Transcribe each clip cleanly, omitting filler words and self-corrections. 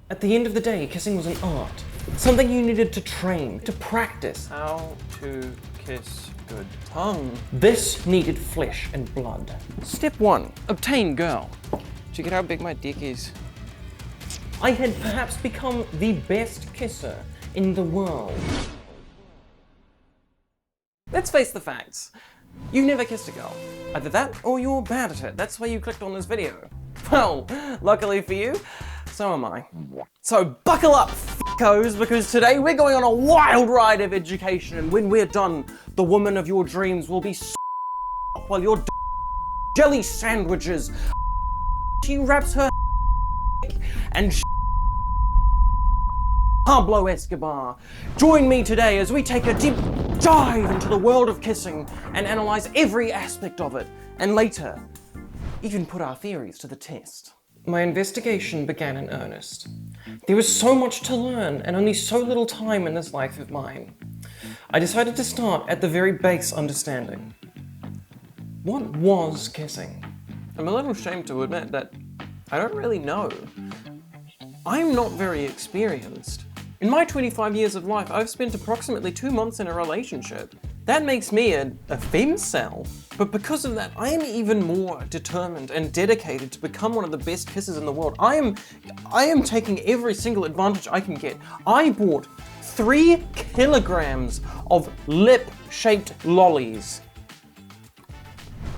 At the end of the day, kissing was an art. Something you needed to train, to practice. How to kiss good tongue. This needed flesh and blood. Step 1. Obtain girl. Check out how big my dick is. I had perhaps become the best kisser in the world. Let's face the facts. You never kissed a girl. Either that or you're bad at it. That's why you clicked on this video. Well, luckily for you, so am I. So buckle up, f***os, because today we're going on a wild ride of education, and when we're done, the woman of your dreams will be while your jelly sandwiches. She wraps her and Pablo Escobar. Join me today as we take a deep dive into the world of kissing and analyze every aspect of it, and later, even put our theories to the test. My investigation began in earnest. There was so much to learn and only so little time in this life of mine. I decided to start at the very base understanding. What was kissing? I'm a little ashamed to admit that I don't really know. I'm not very experienced. In my 25 years of life, I've spent approximately 2 months in a relationship. That makes me a femcel. But because of that, I am even more determined and dedicated to become one of the best kissers in the world. I am taking every single advantage I can get. I bought 3 kilograms of lip-shaped lollies.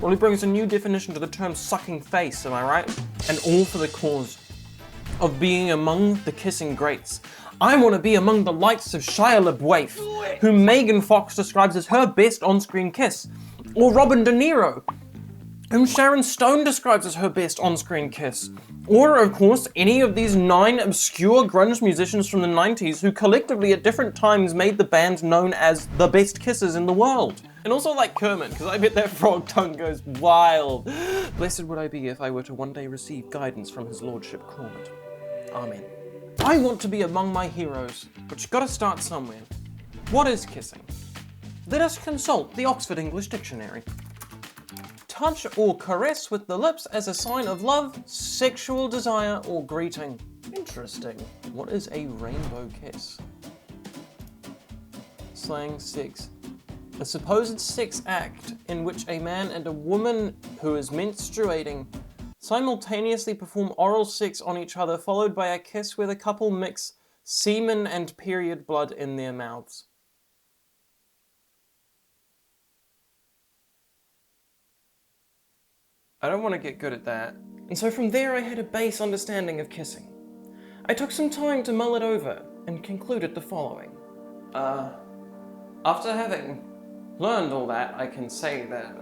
Really brings a new definition to the term sucking face, am I right? And all for the cause of being among the kissing greats. I want to be among the likes of Shia LaBeouf, whom Megan Fox describes as her best on-screen kiss, or Robin De Niro, whom Sharon Stone describes as her best on-screen kiss, or, of course, any of these 9 obscure grunge musicians from the 90s who collectively at different times made the band known as the best kissers in the world. And also like Kermit, because I bet that frog tongue goes wild. Blessed would I be if I were to one day receive guidance from his lordship Kermit. Amen. I want to be among my heroes, but you've got to start somewhere. What is kissing? Let us consult the Oxford English Dictionary. Touch or caress with the lips as a sign of love, sexual desire, or greeting. Interesting. What is a rainbow kiss? Slang sex. A supposed sex act in which a man and a woman who is menstruating simultaneously perform oral sex on each other, followed by a kiss where the couple mix semen and period blood in their mouths. I don't want to get good at that. And so from there I had a base understanding of kissing. I took some time to mull it over and concluded the following. After having learned all that, I can say that,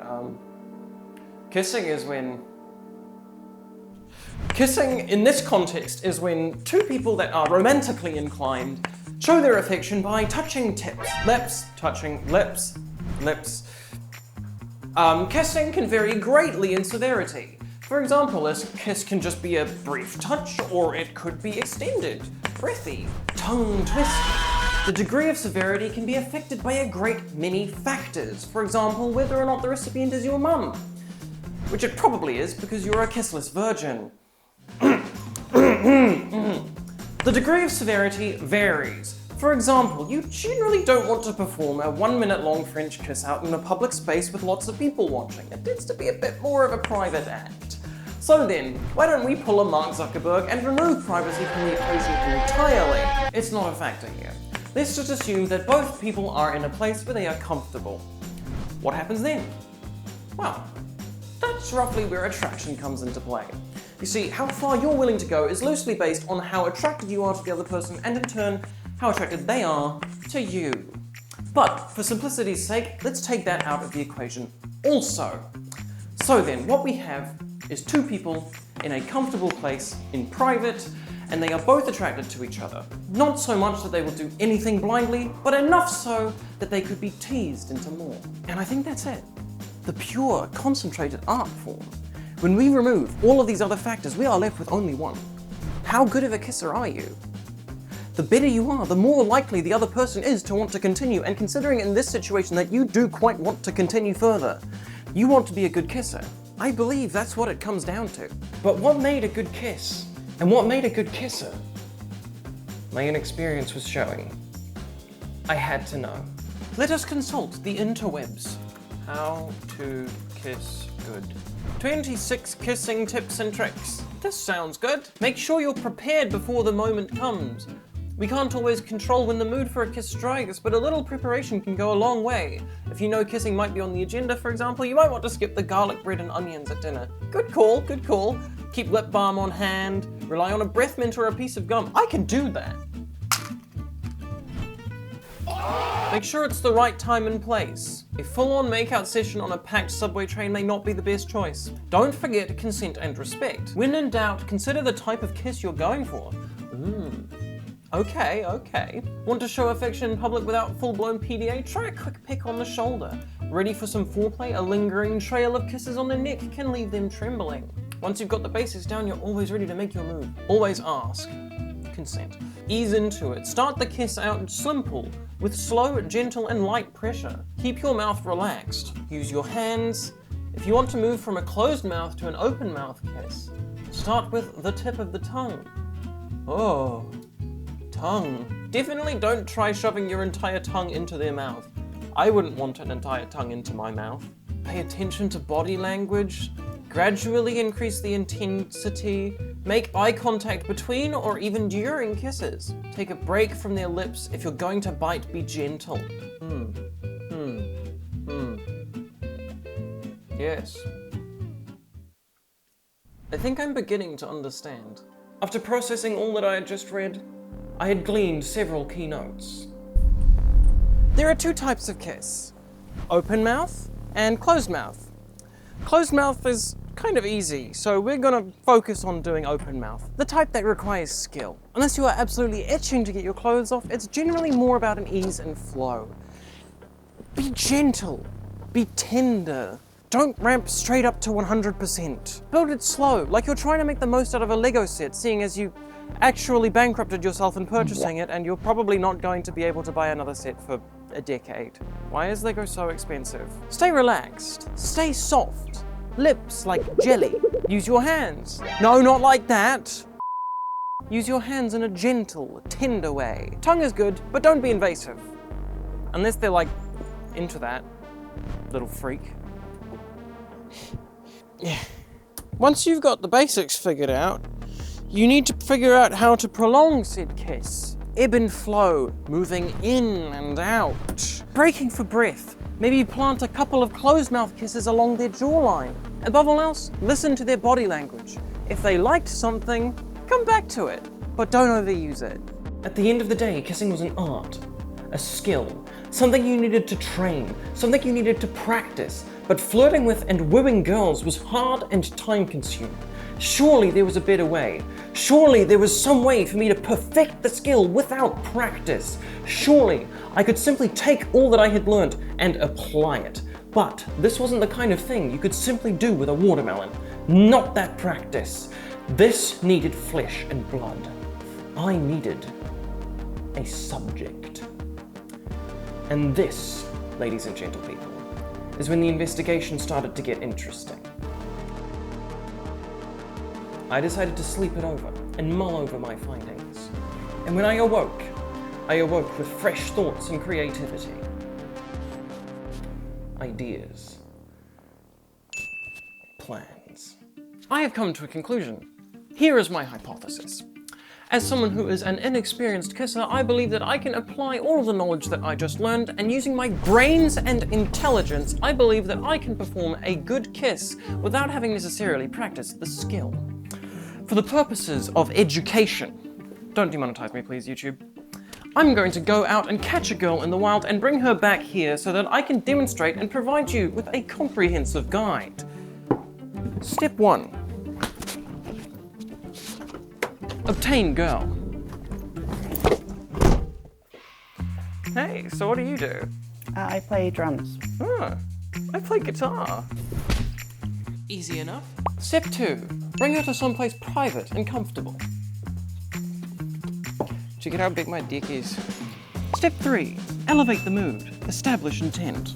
Kissing in this context is when 2 people that are romantically inclined show their affection by touching tips, lips, touching lips, lips. Kissing can vary greatly in severity. For example, a kiss can just be a brief touch, or it could be extended, breathy, tongue twisted. The degree of severity can be affected by a great many factors. For example, whether or not the recipient is your mum, which it probably is because you're a kissless virgin. The degree of severity varies. For example, you generally don't want to perform a 1-minute long French kiss out in a public space with lots of people watching. It tends to be a bit more of a private act. So then, why don't we pull a Mark Zuckerberg and remove privacy from the equation entirely? It's not a factor here. Let's just assume that both people are in a place where they are comfortable. What happens then? Well, that's roughly where attraction comes into play. You see, how far you're willing to go is loosely based on how attracted you are to the other person, and in turn, how attracted they are to you. But for simplicity's sake, let's take that out of the equation also. So then, what we have is 2 people in a comfortable place in private, and they are both attracted to each other. Not so much that they will do anything blindly, but enough so that they could be teased into more. And I think that's it. The pure, concentrated art form. When we remove all of these other factors, we are left with only one. How good of a kisser are you? The better you are, the more likely the other person is to want to continue, and considering in this situation that you do quite want to continue further, you want to be a good kisser. I believe that's what it comes down to. But what made a good kiss? And what made a good kisser? My inexperience was showing. I had to know. Let us consult the interwebs. How to kiss good. 26 kissing tips and tricks. This sounds good. Make sure you're prepared before the moment comes. We can't always control when the mood for a kiss strikes, but a little preparation can go a long way. If you know kissing might be on the agenda, for example, you might want to skip the garlic bread and onions at dinner. Good call, good call. Keep lip balm on hand. Rely on a breath mint or a piece of gum. I can do that. Make sure it's the right time and place. A full-on makeout session on a packed subway train may not be the best choice. Don't forget consent and respect. When in doubt, consider the type of kiss you're going for. Okay. Want to show affection in public without full-blown PDA? Try a quick peck on the shoulder. Ready for some foreplay? A lingering trail of kisses on the neck can leave them trembling. Once you've got the basics down, you're always ready to make your move. Always ask. Consent. Ease into it. Start the kiss out simple, with slow, gentle, and light pressure. Keep your mouth relaxed. Use your hands. If you want to move from a closed mouth to an open mouth kiss, start with the tip of the tongue. Oh. Tongue. Definitely don't try shoving your entire tongue into their mouth. I wouldn't want an entire tongue into my mouth. Pay attention to body language. Gradually increase the intensity. Make eye contact between or even during kisses. Take a break from their lips. If you're going to bite, be gentle. Yes. I think I'm beginning to understand. After processing all that I had just read, I had gleaned several key notes. There are two types of kiss. Open mouth and closed mouth. Closed mouth is kind of easy, so we're gonna focus on doing open mouth. The type that requires skill. Unless you are absolutely itching to get your clothes off, it's generally more about an ease and flow. Be gentle. Be tender. Don't ramp straight up to 100%. Build it slow, like you're trying to make the most out of a Lego set, seeing as you actually bankrupted yourself in purchasing it, and you're probably not going to be able to buy another set for a decade. Why is Lego so expensive? Stay relaxed. Stay soft. Lips like jelly. Use your hands. No, not like that. Use your hands in a gentle, tender way. Tongue is good, but don't be invasive. Unless they're like into that. Little freak. Yeah. Once you've got the basics figured out, you need to figure out how to prolong said kiss. Ebb and flow, moving in and out. Breaking for breath. Maybe plant a couple of closed mouth kisses along their jawline. Above all else, listen to their body language. If they liked something, come back to it, but don't overuse it. At the end of the day, kissing was an art, a skill, something you needed to train, something you needed to practice. But flirting with and wooing girls was hard and time-consuming. Surely there was a better way. Surely there was some way for me to perfect the skill without practice. Surely I could simply take all that I had learned and apply it. But this wasn't the kind of thing you could simply do with a watermelon. Not that practice. This needed flesh and blood. I needed a subject. And this, ladies and gentle people, is when the investigation started to get interesting. I decided to sleep it over and mull over my findings. And when I awoke with fresh thoughts and creativity. Ideas. Plans. I have come to a conclusion. Here is my hypothesis. As someone who is an inexperienced kisser, I believe that I can apply all of the knowledge that I just learned, and using my brains and intelligence, I believe that I can perform a good kiss without having necessarily practiced the skill. For the purposes of education, don't demonetize me please, YouTube, I'm going to go out and catch a girl in the wild and bring her back here so that I can demonstrate and provide you with a comprehensive guide. Step 1. Obtain girl. Hey, so what do you do? I play drums. Ah, I play guitar. Easy enough. Step 2. Bring her to someplace private and comfortable. Check out how big my dick is. Step 3. Elevate the mood. Establish intent.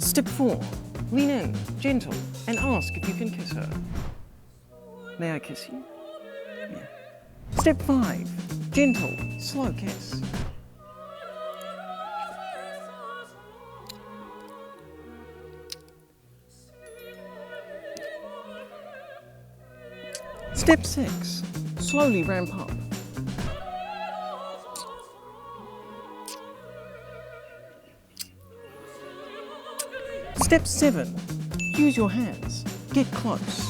Step 4. Lean in, gentle, and ask if you can kiss her. May I kiss you? Yeah. Step 5. gentle, slow kiss. Step 6. Slowly ramp up. Step 7. Use your hands. Get close.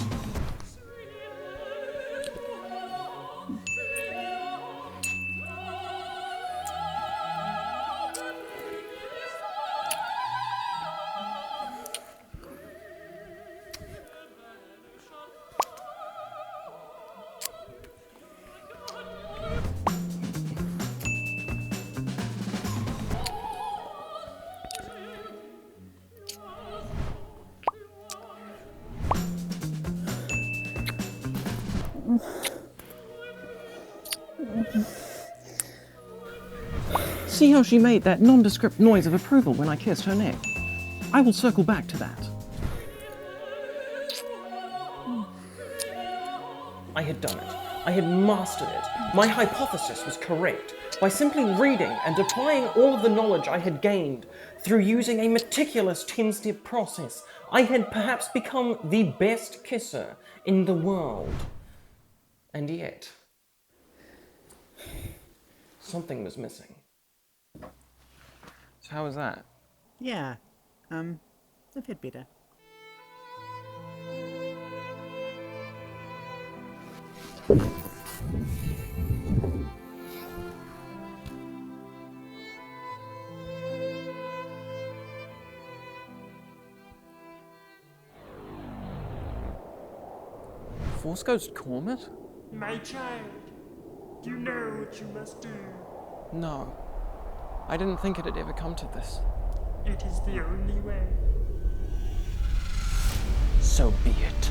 See how she made that nondescript noise of approval when I kissed her neck? I will circle back to that. I had done it. I had mastered it. My hypothesis was correct. By simply reading and applying all of the knowledge I had gained through using a meticulous 10-step process, I had perhaps become the best kisser in the world. And yet, something was missing. So how was that? Yeah, I've had better. Force Ghost Cormit? My child, you know what you must do. No. I didn't think it had ever come to this. It is the only way. So be it.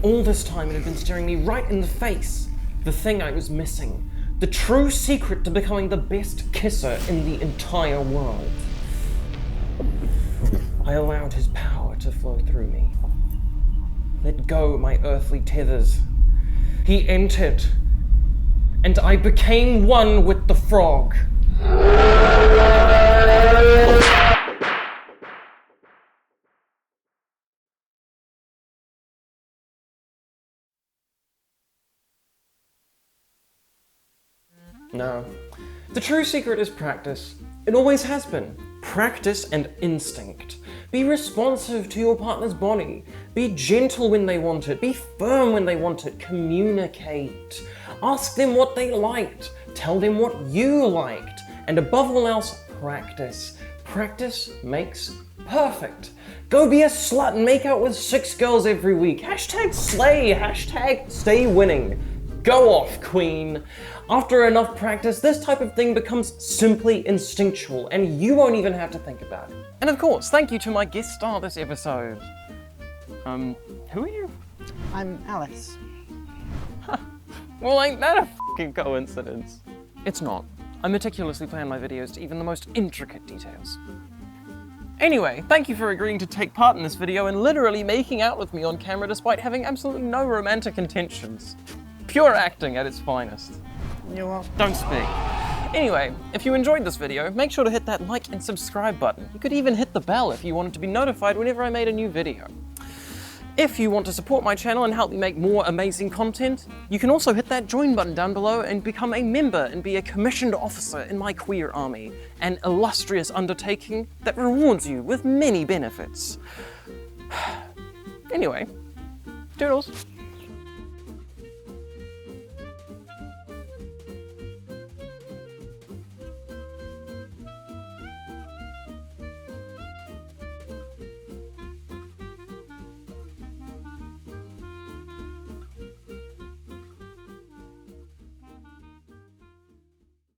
All this time it had been staring me right in the face. The thing I was missing. The true secret to becoming the best kisser in the entire world. I allowed his power to flow through me. Let go my earthly tethers. He entered, and I became one with the frog. No. The true secret is practice. It always has been. Practice and instinct. Be responsive to your partner's body. Be gentle when they want it. Be firm when they want it. Communicate. Ask them what they liked. Tell them what you liked. And above all else, practice. Practice makes perfect. Go be a slut and make out with 6 girls every week. Hashtag slay. Hashtag stay winning. Go off, queen. After enough practice, this type of thing becomes simply instinctual, and you won't even have to think about it. And of course, thank you to my guest star this episode. Who are you? I'm Alice. Well, ain't that a fucking coincidence? It's not. I meticulously plan my videos to even the most intricate details. Anyway, thank you for agreeing to take part in this video and literally making out with me on camera despite having absolutely no romantic intentions. Pure acting at its finest. You're welcome. Don't speak. Anyway, if you enjoyed this video, make sure to hit that like and subscribe button. You could even hit the bell if you wanted to be notified whenever I made a new video. If you want to support my channel and help me make more amazing content, you can also hit that join button down below and become a member and be a commissioned officer in my queer army, an illustrious undertaking that rewards you with many benefits. Anyway, toodles.